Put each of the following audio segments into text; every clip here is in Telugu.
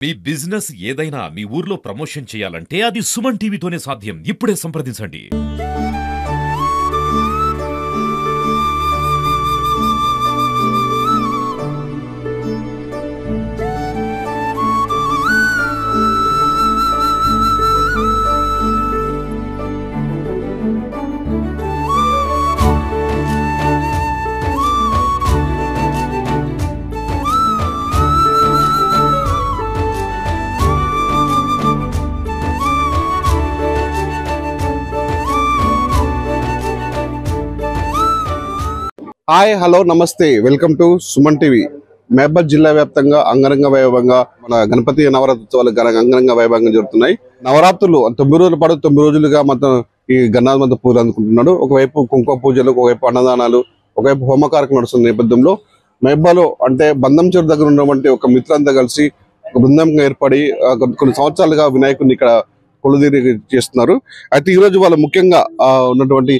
మీ బిజినెస్ ఏదైనా మీ ఊర్లో ప్రమోషన్ చేయాలంటే అది సుమన్ టీవీతోనే సాధ్యం. ఇప్పుడే సంప్రదించండి. హాయ్ హలో నమస్తే welcome to Suman TV. Mahabubabad జిల్లా వ్యాప్తంగా అంగరంగ వైభవంగా మన గణపతి నవరాత్రోత్సవాలు అంగరంగ వైభవంగా జరుగుతున్నాయి. నవరాత్రులు 9 రోజుల పాటు 9 రోజులుగా మొత్తం ఈ గణనాథ మంత్ర పూజలు అందుకుంటున్నాడు. ఒకవైపు కుంకుమ పూజలు, ఒకవైపు అన్నదానాలు, ఒకవైపు హోమ కార్యక్రమం నడుస్తున్న నేపథ్యంలో మహబూబాబాద్లో అంటే బంధం చెరు దగ్గర ఉన్నటువంటి ఒక మిత్రులంతా కలిసి ఒక బృందంగా ఏర్పడి కొన్ని సంవత్సరాలుగా వినాయకుడిని ఇక్కడ కొలుదీరి చేస్తున్నారు. అయితే ఈరోజు వాళ్ళు ముఖ్యంగా ఉన్నటువంటి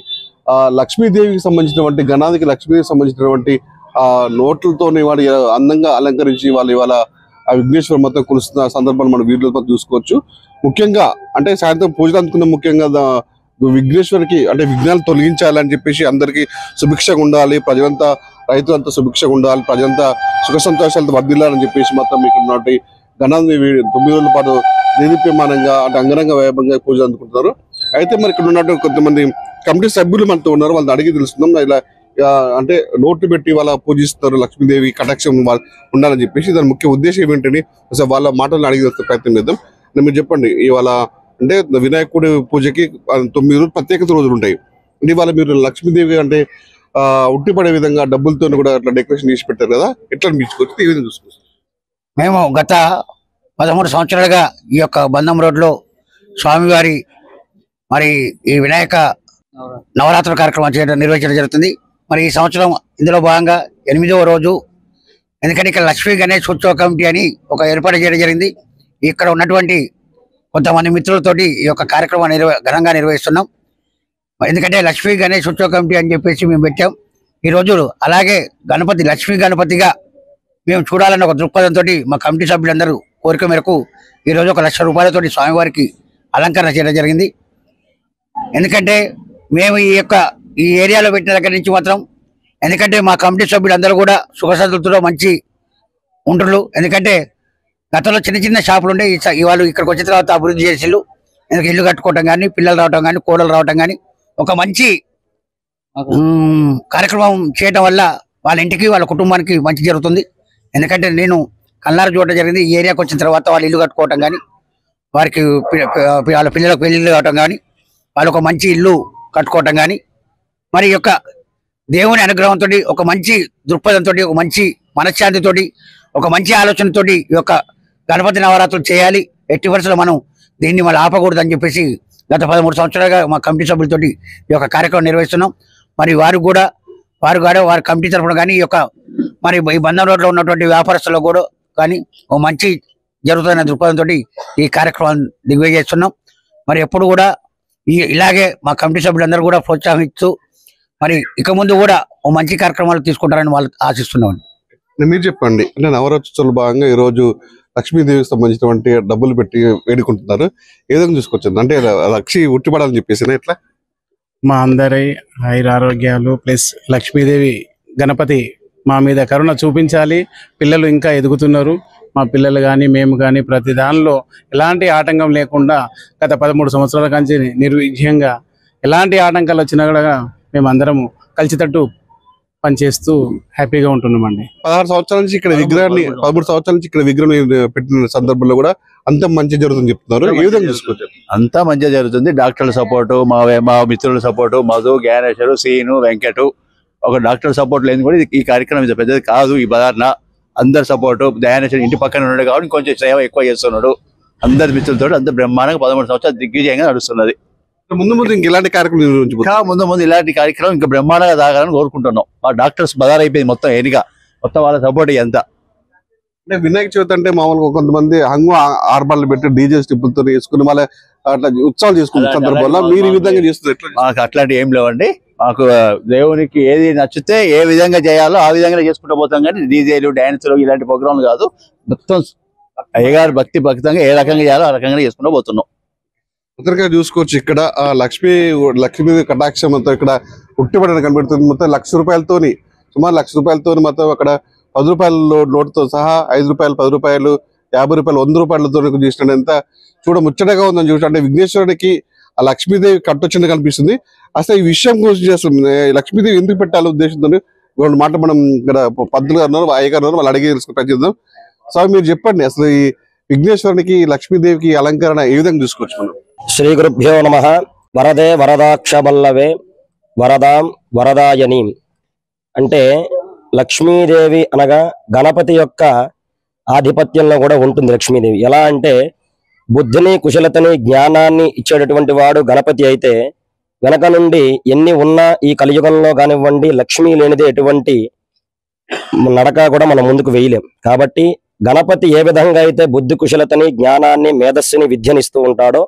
లక్ష్మీదేవికి సంబంధించినటువంటి గణానికి లక్ష్మీదేవికి సంబంధించినటువంటి నోట్లతోని వాడు అందంగా అలంకరించి వాళ్ళు ఇవాళ ఆ విఘ్నేశ్వర మొత్తం కొలుస్తున్న సందర్భాన్ని మనం వీడియోలో చూసుకోవచ్చు. ముఖ్యంగా అంటే సాయంత్రం పూజలు అందుకున్న ముఖ్యంగా విఘ్నేశ్వరికి అంటే విఘ్నాలు తొలగించాలని చెప్పేసి అందరికీ సుభిక్షగా ఉండాలి, ప్రజలంతా రైతులంతా సుభిక్షగా ఉండాలి, ప్రజలంతా సుఖ సంతోషాలతో వర్ధిల్లాలని చెప్పేసి మొత్తం ఇక్కడ ఉన్నటువంటి గణాన్ని 9 రోజుల పాటు దేదీప్యమానంగా అంటే అంగరంగ వైభవంగా పూజలు అందుకుంటున్నారు. అయితే మరి ఇక్కడ ఉన్నటువంటి కొంతమంది కమిటీ సభ్యులు మనతో ఉన్నారు, వాళ్ళని అడిగి తెలుస్తున్నాం. ఇలా అంటే నోట్లు పెట్టి వాళ్ళ పూజిస్తున్నారు, లక్ష్మీదేవి కటాక్షం ఉండాలని చెప్పేసి. దాని ముఖ్య ఉద్దేశం ఏంటని అసలు వాళ్ళ మాటలను అడిగి ప్రయత్నం చేద్దాం. మీరు చెప్పండి, ఇవాళ అంటే వినాయకుడి పూజకి 9 రోజులు ప్రత్యేకత రోజులు ఉంటాయి. అంటే ఇవాళ మీరు లక్ష్మీదేవి అంటే ఉట్టిపడే విధంగా డబ్బులతో కూడా అట్లా డెకరేషన్ చేసి పెట్టారు కదా, ఎట్లా అనిపించుకోవచ్చు, ఈ విధంగా చూసుకోవచ్చు? మేము గత 13 సంవత్సరాలుగా ఈ యొక్క బంధం రోడ్లో స్వామివారి మరి ఈ వినాయక నవరాత్రుల కార్యక్రమం నిర్వహించడం జరుగుతుంది. మరి ఈ సంవత్సరం ఇందులో భాగంగా 8వ రోజు, ఎందుకంటే ఇక్కడ లక్ష్మీ గణేష్ ఉత్సవ కమిటీ అని ఒక ఏర్పాటు చేయడం జరిగింది. ఇక్కడ ఉన్నటువంటి కొంతమంది మిత్రులతోటి ఈ యొక్క కార్యక్రమాన్ని ఘనంగా నిర్వహిస్తున్నాం. ఎందుకంటే లక్ష్మీ గణేష్ ఉత్సవ కమిటీ అని చెప్పేసి మేము పెట్టాం. ఈ రోజు అలాగే గణపతి లక్ష్మీ గణపతిగా మేము చూడాలన్న ఒక దృక్పథంతో మా కమిటీ సభ్యులందరూ కోరిక మేరకు ఈరోజు 1 లక్ష రూపాయలతోటి స్వామివారికి అలంకరణ చేయడం జరిగింది. ఎందుకంటే మేము ఈ ఏరియాలో పెట్టిన దగ్గర నుంచి మాత్రం, ఎందుకంటే మా కమిటీ సభ్యులందరూ కూడా సుఖసంతృప్తిలో మంచి ఉంటున్నారు. ఎందుకంటే గతంలో చిన్న చిన్న షాపులు ఉండే, వాళ్ళు ఇక్కడికి వచ్చిన తర్వాత అభివృద్ధి చేసిళ్ళు. ఎందుకంటే ఇల్లు కట్టుకోవటం కానీ, పిల్లలు రావటం కానీ, కోడలు రావటం కానీ, ఒక మంచి కార్యక్రమం చేయడం వల్ల వాళ్ళ ఇంటికి వాళ్ళ కుటుంబానికి మంచి జరుగుతుంది. ఎందుకంటే నేను కల్లారు చూడటం జరిగింది. ఈ ఏరియాకి వచ్చిన తర్వాత వాళ్ళు ఇల్లు కట్టుకోవటం కానీ, వారికి వాళ్ళ పిల్లలకు పెళ్ళిళ్ళు కావటం కానీ, వాళ్ళు ఒక మంచి ఇల్లు కట్టుకోవటం కానీ, మరి యొక్క దేవుని అనుగ్రహంతో, ఒక మంచి దృక్పథంతో, ఒక మంచి మనశ్శాంతితో, ఒక మంచి ఆలోచనతో ఈ యొక్క గణపతి నవరాత్రులు చేయాలి, ఎట్టి వరుసలో మనం దీన్ని మళ్ళీ ఆపకూడదని చెప్పేసి గత 13 సంవత్సరాలుగా మా కమిటీ సభ్యులతోటి ఈ యొక్క కార్యక్రమం నిర్వహిస్తున్నాం. మరి వారి కమిటీ తరఫున కానీ, ఈ యొక్క మరి ఈ బంధం రోడ్లో ఉన్నటువంటి వ్యాపారస్తులు కూడా కానీ ఒక మంచి జరుగుతున్న దృక్పథంతో ఈ కార్యక్రమాన్ని దిగ్విజయం చేస్తున్నాం. మరి ఎప్పుడు కూడా ఇలాగే మా కమిటీ సభ్యులందరూ కూడా ప్రోత్సహిస్తూ మరి ఇక ముందు కూడా ఓ మంచి కార్యక్రమాలు తీసుకుంటారని వాళ్ళు ఆశిస్తున్నాం. మీరు చెప్పండి, అంటే నవరాత్రుల భాగంగా ఈ రోజు లక్ష్మీదేవికి సంబంధించినటువంటి డబ్బులు పెట్టి వేడుకుంటున్నారు, ఏదో చూసుకొచ్చింది అంటే లక్ష్మి ఉట్టిపడాలని చెప్పేసి ఎట్లా? మా అందరి ఆరోగ్యాలు ప్లస్ లక్ష్మీదేవి గణపతి మా మీద కరుణ చూపించాలి. పిల్లలు ఇంకా ఎదుగుతున్నారు, మా పిల్లలు కానీ మేము కానీ ప్రతి దానిలో ఎలాంటి ఆటంకం లేకుండా గత 13 సంవత్సరాల నుంచి నిర్విఘ్నంగా ఎలాంటి ఆటంకాలు వచ్చినా కూడా మేము అందరము కలిసితట్టు పనిచేస్తూ హ్యాపీగా ఉంటున్నామండి. 16 సంవత్సరాల నుంచి ఇక్కడ విగ్రహాన్ని 13 సంవత్సరాల నుంచి ఇక్కడ విగ్రహం పెట్టిన సందర్భంలో కూడా అంత మంచి జరుగుతుంది చెప్తున్నారు, ఏ విధంగా చూసుకోవచ్చు? అంతా మంచిగా జరుగుతుంది. డాక్టర్ల సపోర్టు, మా మిత్రుల సపోర్టు, మధు, జ్ఞానేశ్వరు, సీను, వెంకటు, ఒక డాక్టర్ సపోర్ట్ లేని కూడా ఈ కార్యక్రమం ఇంత పెద్దది కాదు. ఈ బదార్న అందరు సపోర్టు, దయానేశ్వరు ఇంటి పక్కన ఉన్నాడు కాబట్టి కొంచెం సేవ ఎక్కువ చేస్తున్నాడు. అందరి మిత్రులతో అంత బ్రహ్మాండంగా 13 సంవత్సరాలు దిగ్విజయంగా నడుస్తున్నది. ముందు ఇంక ఇలాంటి కార్యక్రమం ముందు ఇలాంటి కార్యక్రమం ఇంకా బ్రహ్మాండంగా తాగాలని కోరుకుంటున్నాం. మా డాక్టర్స్ బదార్ అయిపోయింది మొత్తం ఎనిగా, మొత్తం వాళ్ళ సపోర్ట్ ఎంత. అంటే వినాయక చవితి అంటే మామూలుగా కొంతమంది హంగు ఆర్బార్లు పెట్టి డీజే స్టిప్పులతో వేసుకుని వాళ్ళ అట్లా ఉత్సవాలు చేసుకునే సందర్భంలో మీరు ఈ విధంగా చేస్తున్నారు? మాకు అట్లాంటి ఏం లేవండి. మాకు దేవునికి ఏది నచ్చితే ఏ విధంగా చేయాలో ఆ విధంగా చేసుకుంటూ పోతాం, కానీ డీజేలు, డాన్సులు ఇలాంటి ప్రోగ్రాంలు కాదు. మొత్తం అయ్యగారు భక్తితంగా ఏ రకంగా చేయాలో ఆ రకంగా చేసుకుంటూ పోతున్నాం. మొత్తంగా చూసుకోవచ్చు ఇక్కడ లక్ష్మీ కటాక్షం ఇక్కడ ఉట్టిపడిన కనబడుతుంది. మొత్తం ₹1,00,000 సుమారు ₹1,00,000 మొత్తం అక్కడ ₹10 నోటుతో సహా ₹5, ₹10, ₹50, ₹50, ₹100 చేసినంత చూడ ముచ్చటగా ఉందని చూసి అంటే విఘ్నేశ్వరుడికి ఆ లక్ష్మీదేవి కట్టొచ్చింది కనిపిస్తుంది. అసలు ఈ విషయం గురించి చేస్తుంది లక్ష్మీదేవి ఎందుకు పెట్టాలి ఉద్దేశంతో రెండు మాట మనం ఇక్కడ పంతులు గారు ఉన్నారు, అయ్య గారు ఉన్నారు, వాళ్ళు అడిగి తెలుసుకుని చేద్దాం. సో మీరు చెప్పండి అసలు ఈ విఘ్నేశ్వరునికి లక్ష్మీదేవికి అలంకరణ ఏ విధంగా చూసుకోవచ్చు మనం? శ్రీ గురుభ్యో నమః. వరదే వరదాక్షబల్లవే వరదాం వరదాయని అంటే లక్ష్మీదేవి అనగా గణపతి యొక్క ఆధిపత్యంలో కూడా ఉంటుంది లక్ష్మీదేవి. ఎలా అంటే బుద్ధిని, కుశలతని, జ్ఞానాన్ని ఇచ్చేటటువంటి వాడు గణపతి అయితే వెనక నుండి ఎన్ని ఉన్నా ఈ కలియుగంలో కానివ్వండి లక్ష్మీ లేనిదే ఎటువంటి నడక కూడా మనం ముందుకు వేయలేం. కాబట్టి గణపతి ఏ విధంగా అయితే బుద్ధి, కుశలతని, జ్ఞానాన్ని, మేధస్సుని, విద్యనిస్తూ ఉంటాడో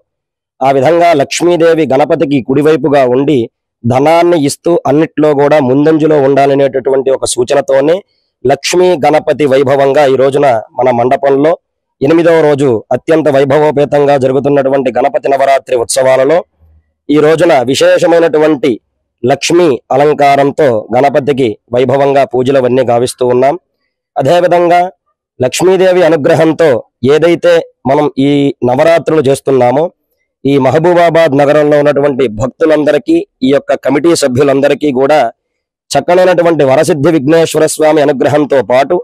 ఆ విధంగా లక్ష్మీదేవి గణపతికి కుడివైపుగా ఉండి ధనాన్ని ఇస్తూ అన్నిట్లో కూడా ముందంజలో ఉండాలనేటటువంటి ఒక సూచనతోనే లక్ష్మీ గణపతి వైభవంగా ఈ రోజున మన మండపంలో 8వ రోజు అత్యంత వైభవోపేతంగా జరుగుతున్నటువంటి గణపతి నవరాత్రి ఉత్సవాలలో ఈ రోజున విశేషమైనటువంటి లక్ష్మీ అలంకారంతో గణపతికి వైభవంగా పూజలవన్నీ గావిస్తూ ఉన్నాం. అదేవిధంగా లక్ష్మీదేవి అనుగ్రహంతో ఏదైతే మనం ఈ నవరాత్రులు చేస్తున్నామో ఈ మహబూబాబాద్ నగరంలో ఉన్నటువంటి భక్తులందరికీ ఈ యొక్క కమిటీ సభ్యులందరికీ కూడా చక్కనైనటువంటి వరసిద్ధి విఘ్నేశ్వర స్వామి అనుగ్రహంతో పాటు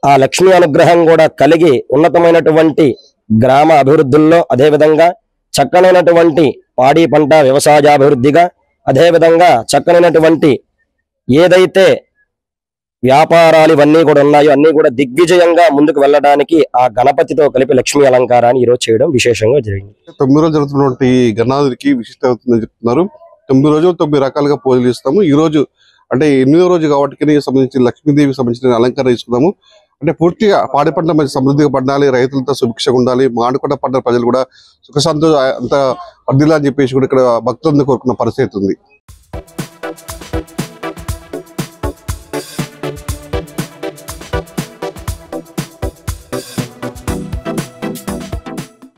ఆ లక్ష్మీ అనుగ్రహం కూడా కలిగి ఉన్నతమైనటువంటి గ్రామ అభివృద్ధుల్లో అదేవిధంగా చక్కనైనటువంటి పాడి పంట వ్యవసాయాభివృద్ధిగా అదేవిధంగా చక్కనైనటువంటి ఏదైతే వ్యాపారాలు ఇవన్నీ కూడా ఉన్నాయో అన్ని కూడా దిగ్విజయంగా ముందుకు వెళ్ళడానికి ఆ గణపతితో కలిపి లక్ష్మీ అలంకారాన్ని ఈరోజు చేయడం విశేషంగా జరిగింది. 9 రోజులు జరుగుతున్నటువంటి గణనాథుడికి విశిష్ట అవుతుందని చెప్తున్నారు. 9 రోజులు 9 రకాలుగా పూజలు ఇస్తాము. ఈ రోజు అంటే 8వ రోజు కాబట్టి సంబంధించిన లక్ష్మీదేవికి సంబంధించిన అలంకరణ తీసుకున్నాము. అంటే పూర్తిగా పాడి పంట మంచి సమృద్ధిగా పండాలి, రైతులతో సుభిక్షంగా ఉండాలి, మానుకొండ పడ్డ ప్రజలు కూడా సుఖశాంతి అంత వర్ధిల్లా అని చెప్పేసి కూడా ఇక్కడ భక్తులందరూ కోరుకున్న పరిస్థితి ఉంది.